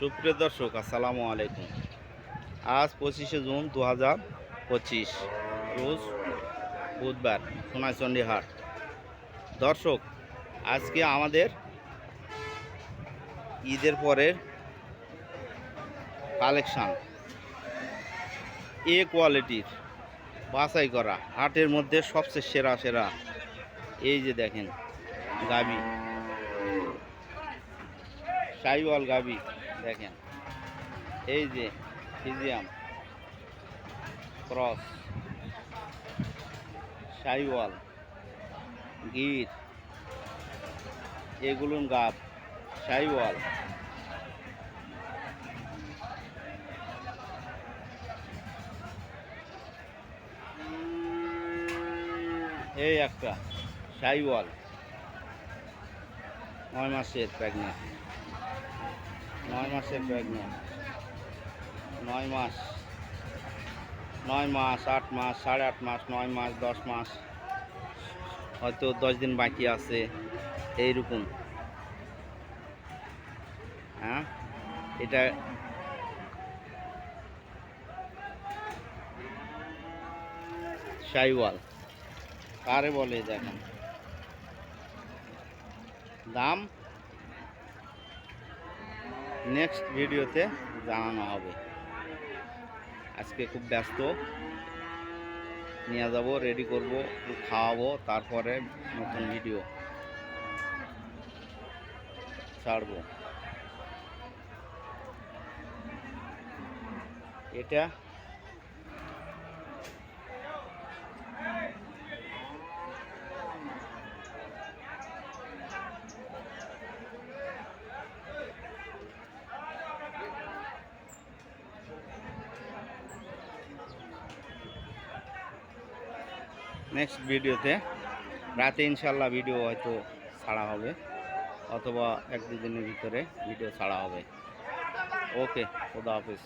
সুপ্রিয় দর্শক, আসসালামু আলাইকুম। আজ 25শে জুন 2025, রোজ বুধবার, সোনাইচন্ডী হাট। দর্শক, আজকে আমাদের ঈদের পরের কালেকশান এ কোয়ালিটির বাছাই করা হাটের মধ্যে সবচেয়ে সেরা সেরা। এই যে দেখেন, গাবি, শাহিওয়াল গাবি দেখেন, এই যে ফিজিয়াম ক্রস, শাহিওয়াল, গির, এগুলোর গাব, শাহিওয়াল, এই একটা শাহিওয়াল 9 মাসের প্রেগনেন্ট, 9 মাসের প্রেগনেন্ট, 9 মাস, 9 মাস, 8 মাস, 8.5 মাস, 9 মাস, 10 মাস, হয়তো 10 দিন বাকি আছে, এইরকম। হ্যাঁ, এটা শাহিওয়াল কারে বলে দেখেন। দাম নেক্সট ভিডিওতে জানানো হবে। আজকে খুব ব্যস্ত, নিয়ে যাব, রেডি করব, একটু খাওয়াবো, তারপরে নতুন ভিডিও ছাড়বো। এটা নেক্সট ভিডিওতে রাতে ইনশাল্লাহ ভিডিও হয়তো ছাড়া হবে, অথবা 1-2 দিনের ভিতরে ভিডিও ছাড়া হবে। ওকে, খোদা হাফেজ।